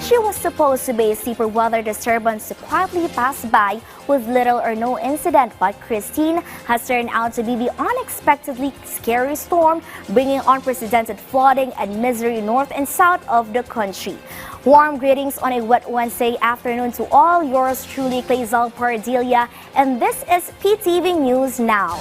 She was supposed to be a sleeper weather disturbance to quietly pass by with little or no incident, but Christine has turned out to be the unexpectedly scary storm, bringing unprecedented flooding and misery north and south of the country. Warm greetings on a wet Wednesday afternoon to all. Yours truly, Clazel Pardilia, and this is PTV News Now.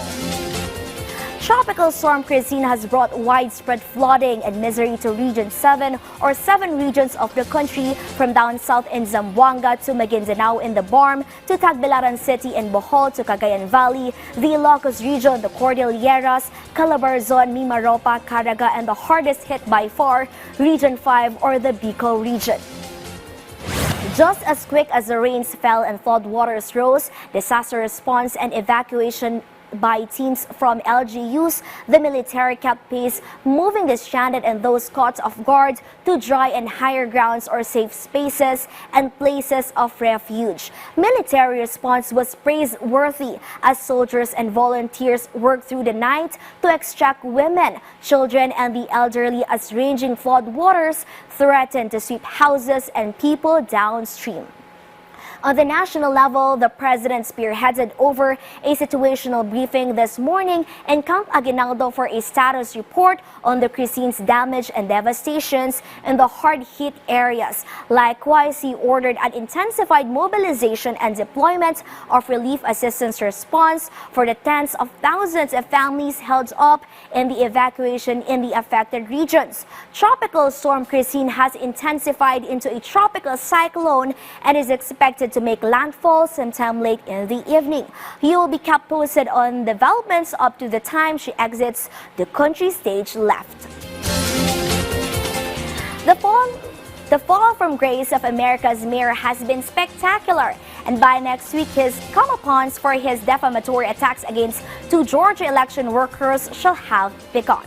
Tropical storm Christine has brought widespread flooding and misery to Region 7 or 7 regions of the country, from down south in Zamboanga to Maguindanao in the Barm, to Tagbilaran City in Bohol to Cagayan Valley, the Ilocos region, the Cordilleras, Calabarzon, Mimaropa, Caraga, and the hardest hit by far, Region 5 or the Bicol region. Just as quick as the rains fell and flood waters rose, disaster response and evacuation by teams from LGUs, the military kept pace, moving the stranded and those caught off guard to dry and higher grounds or safe spaces and places of refuge. Military response was praiseworthy as soldiers and volunteers worked through the night to extract women, children, and the elderly as raging flood waters threatened to sweep houses and people downstream. On the national level, the president spearheaded over a situational briefing this morning in Camp Aguinaldo for a status report on the Christine's damage and devastations in the hard-hit areas. Likewise, he ordered an intensified mobilization and deployment of relief assistance response for the tens of thousands of families held up in the evacuation in the affected regions. Tropical storm Christine has intensified into a tropical cyclone and is expected to make landfall sometime late in the evening. You will be kept posted on developments up to the time she exits the country stage left. The fall from grace of America's mayor has been spectacular, and by next week his comeuppance for his defamatory attacks against 2 Georgia election workers shall have begun.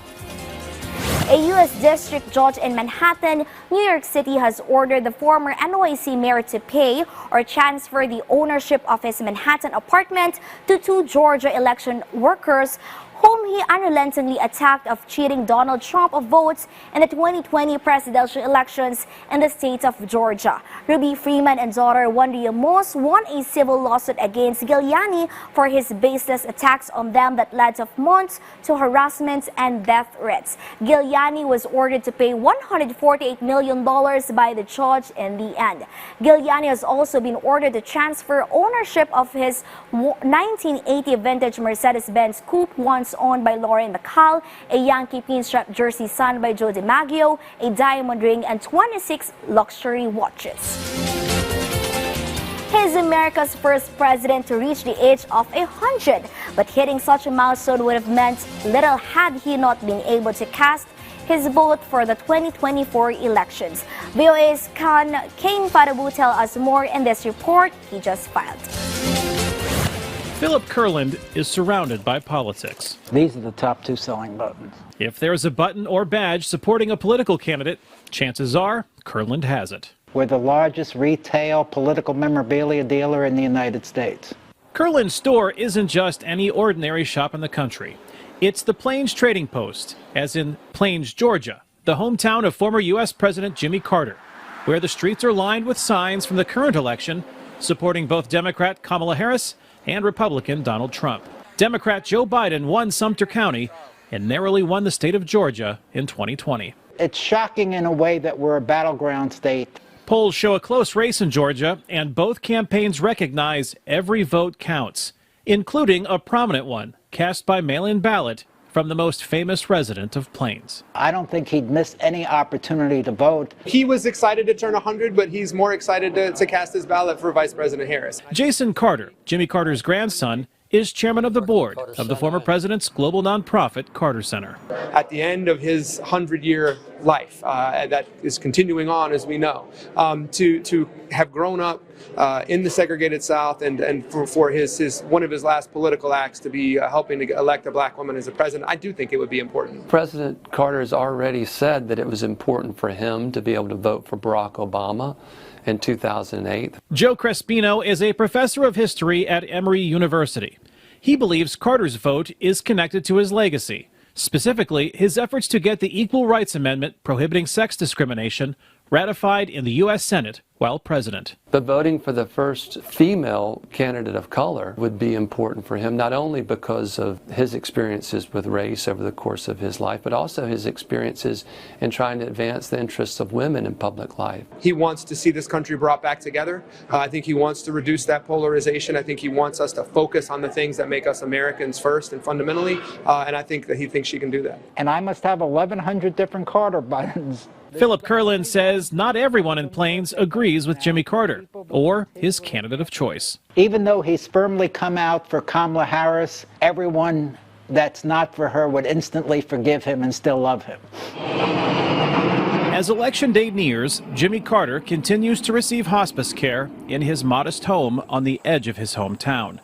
A U.S. district judge in Manhattan, New York City, has ordered the former NYC mayor to pay or transfer the ownership of his Manhattan apartment to 2 Georgia election workers whom he unrelentingly attacked of cheating Donald Trump of votes in the 2020 presidential elections in the state of Georgia. Ruby Freeman and daughter Wendy Amos won a civil lawsuit against Giuliani for his baseless attacks on them that led of months to harassment and death threats. Giuliani was ordered to pay $148 million by the judge in the end. Giuliani has also been ordered to transfer ownership of his 1980 vintage Mercedes-Benz Coupe, once owned by Lauren McCall, a Yankee pinstripe jersey signed by Joe DiMaggio, a diamond ring, and 26 luxury watches. He is America's first president to reach the age of 100, but hitting such a milestone would have meant little had he not been able to cast his vote for the 2024 elections. VOA's Kane Farabu tell us more in this report he just filed. Philip Kurland is surrounded by politics. These are the top 2 selling buttons. If there's a button or badge supporting a political candidate, chances are Kurland has it. We're the largest retail political memorabilia dealer in the United States. Kurland's store isn't just any ordinary shop in the country. It's the Plains Trading Post, as in Plains, Georgia, the hometown of former U.S. President Jimmy Carter, where the streets are lined with signs from the current election supporting both Democrat Kamala Harris and Republican Donald Trump. Democrat Joe Biden won Sumter County and narrowly won the state of Georgia in 2020. It's shocking in a way that we're a battleground state. Polls show a close race in Georgia, and both campaigns recognize every vote counts, including a prominent one cast by mail-in ballot from the most famous resident of Plains. I don't think he'd miss any opportunity to vote. He was excited to turn 100, but he's more excited to cast his ballot for Vice President Harris. Jason Carter, Jimmy Carter's grandson, is chairman of the board of the former president's global nonprofit Carter Center. At the end of his 100-year life, that is continuing on, as we know, to have grown up in the segregated South and for his one of his last political acts to be helping to elect a black woman as a president, I do think it would be important. President Carter has already said that it was important for him to be able to vote for Barack Obama in 2008. Joe Crespino is a professor of history at Emory University. He believes Carter's vote is connected to his legacy, specifically his efforts to get the Equal Rights Amendment prohibiting sex discrimination ratified in the U.S. Senate while president. But voting for the first female candidate of color would be important for him, not only because of his experiences with race over the course of his life, but also his experiences in trying to advance the interests of women in public life. He wants to see this country brought back together. I think he wants to reduce that polarization. I think he wants us to focus on the things that make us Americans first and fundamentally, and I think that he thinks she can do that. And I must have 1,100 different Carter buttons. Philip Kurland says not everyone in Plains agrees with Jimmy Carter or his candidate of choice. Even though he's firmly come out for Kamala Harris, everyone that's not for her would instantly forgive him and still love him. As Election Day nears, Jimmy Carter continues to receive hospice care in his modest home on the edge of his hometown,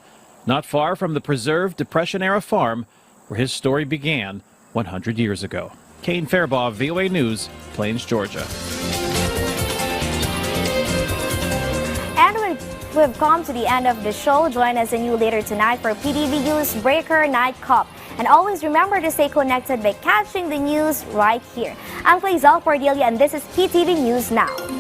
not far from the preserved Depression-era farm where his story began 100 years ago. Kane Fairbaugh, VOA News, Plains, Georgia. And we've come to the end of the show. Join us anew later tonight for PTV News Breaker Night Cup. And always remember to stay connected by catching the news right here. I'm Clazel Cordelia, and this is PTV News Now.